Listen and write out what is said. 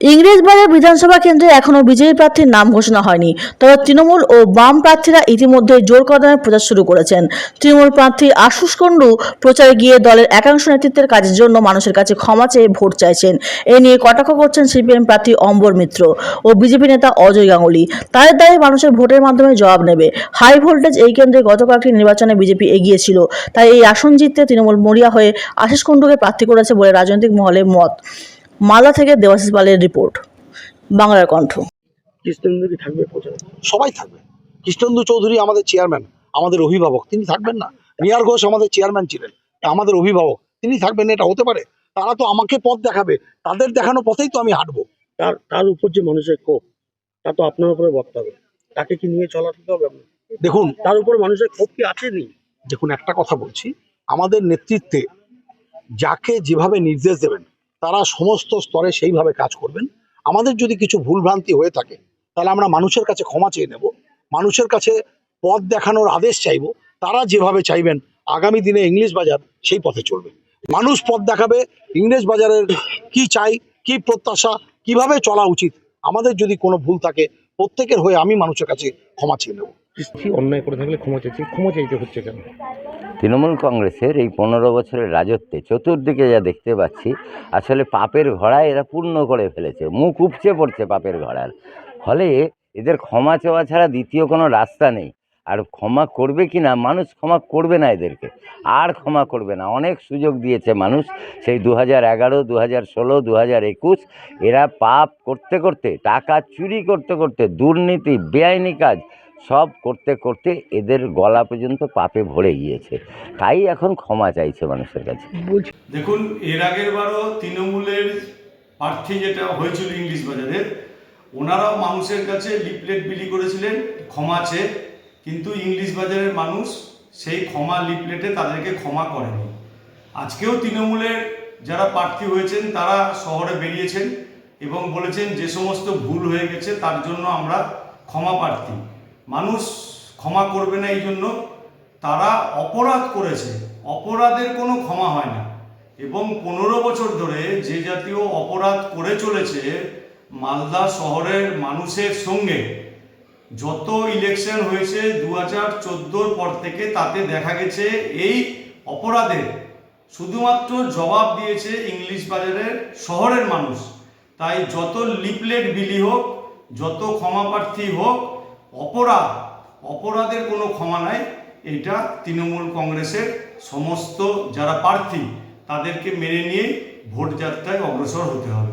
ইংরেজবাজার বিধানসভা কেন্দ্রে এখনও বিজয়ী প্রার্থীর নাম ঘোষণা হয়নি, তবে তৃণমূল ও বাম প্রার্থীরা ইতিমধ্যে জোর কদমে প্রচার শুরু করেছেন। তৃণমূল প্রার্থী আশুষ কুণ্ডু প্রচারে গিয়ে দলের একাংশ নেতৃত্বের কাজের জন্য মানুষের কাছে ক্ষমা চেয়ে ভোট চাইছেন। এ নিয়ে কটাক্ষ করছেন সিপিএম প্রার্থী অম্বর মিত্র ও বিজেপি নেতা অজয় গাঙ্গুলি। তাদের দাবি মানুষের ভোটের মাধ্যমে জবাব নেবে। হাই ভোল্টেজ এই কেন্দ্রে গত কয়েকটি নির্বাচনে বিজেপি এগিয়ে ছিল, তাই এই আসন জিততে তৃণমূল মরিয়া হয়ে আশুষ কুণ্ডুকে প্রার্থী করেছে বলে রাজনৈতিক মহলে মত। মালদা থেকে দেবাশিস পালের রিপোর্ট, বাংলার কণ্ঠ। কৃষ্ণেন্দু কি থাকবে প্রচারে? সবাই থাকবে। কৃষ্ণেন্দু চৌধুরী আমাদের চেয়ারম্যান, আমাদের অভিভাবক, তিনি থাকবেন না? নিয়ার ঘোষ আমাদের চেয়ারম্যান ছিলেন, আমাদের অভিভাবক, তিনি থাকবেন না? এটা হতে পারে? তারা তো আমাকে পথ দেখাবে, তাদের দেখানো পথেই তো আমি হাঁটবো। তার উপর যে মানুষের ক্ষোভ, তা তো আপনার উপরে বর্তাবে হবে। তাকে কি নিয়ে চলা ঠিক হবে? দেখুন, তার উপর মানুষের ক্ষোভ কি আছে নেই? দেখুন, একটা কথা বলছি, আমাদের নেতৃত্বে যাকে যেভাবে নির্দেশ দেবেন তারা সমস্ত স্তরে সেইভাবে কাজ করবেন। আমাদের যদি কিছু ভুলভ্রান্তি হয়ে থাকে তাহলে আমরা মানুষের কাছে ক্ষমা চেয়ে নেব, মানুষের কাছে পথ দেখানোর আদেশ চাইব। তারা যেভাবে চাইবেন আগামী দিনে ইংলিশ বাজার সেই পথে চলবে। মানুষ পথ দেখাবে ইংলিশ বাজারের কি চাই, কি প্রত্যাশা, কিভাবে চলা উচিত। আমাদের যদি কোনো ভুল থাকে প্রত্যেকের হয়ে আমি মানুষের কাছে ক্ষমা চেয়ে নেব। অন্যায় করে থাকলে ক্ষমা চাইতে হচ্ছে কেন? তৃণমূল কংগ্রেসের এই 15 বছরের রাজত্বে চতুর্দিকে যা দেখতে পাচ্ছি, আসলে পাপের ঘোড়ায় এরা পূর্ণ করে ফেলেছে, মুখ উপচে পড়ছে পাপের ঘোড়ার। ফলে এদের ক্ষমা চাওয়া ছাড়া দ্বিতীয় কোনো রাস্তা নেই। আর ক্ষমা করবে কি না, মানুষ ক্ষমা করবে না এদেরকে, আর ক্ষমা করবে না। অনেক সুযোগ দিয়েছে মানুষ, সেই 2011, 2016, 2021। এরা পাপ করতে করতে, টাকা চুরি করতে করতে, দুর্নীতি, বেআইনি কাজ সব করতে করতে এদের গলা পর্যন্ত পাপে ভরে গিয়েছে। তাই এখন ক্ষমা চাইছে মানুষের কাছে। দেখুন, এর আগের বারও তৃণমূলের প্রার্থী যেটা হয়েছিল ইংলিশ বাজারের, ওনারাও মানুষের কাছে লিফলেট বিলি করেছিলেন ক্ষমা চেয়ে, কিন্তু ইংলিশ বাজারের মানুষ সেই ক্ষমা লিফলেটে তাদেরকে ক্ষমা করেনি। আজকেও তৃণমূলের যারা প্রার্থী হয়েছেন তারা শহরে বেরিয়েছেন এবং বলেছেন যে সমস্ত ভুল হয়ে গেছে তার জন্য আমরা ক্ষমা প্রার্থী। মানুষ ক্ষমা করবে না, এই জন্য তারা অপরাধ করেছে, অপরাধের কোনো ক্ষমা হয় না। এবং 15 বছর ধরে যে জাতীয় অপরাধ করে চলেছে মালদা শহরের মানুষের সঙ্গে, যত ইলেকশন হয়েছে 2014 পর থেকে, তাতে দেখা গেছে এই অপরাধের শুধুমাত্র জবাব দিয়েছে ইংলিশ বাজারের শহরের মানুষ। তাই যত লিফলেট বিলি হোক, যত ক্ষমা প্রার্থী হোক, অপরাধের কোনো ক্ষমা নাই। এটা তৃণমূল কংগ্রেসের সমস্ত যারা প্রার্থী তাদেরকে মেনে নিয়ে ভোট যাত্রায় অগ্রসর হতে হবে।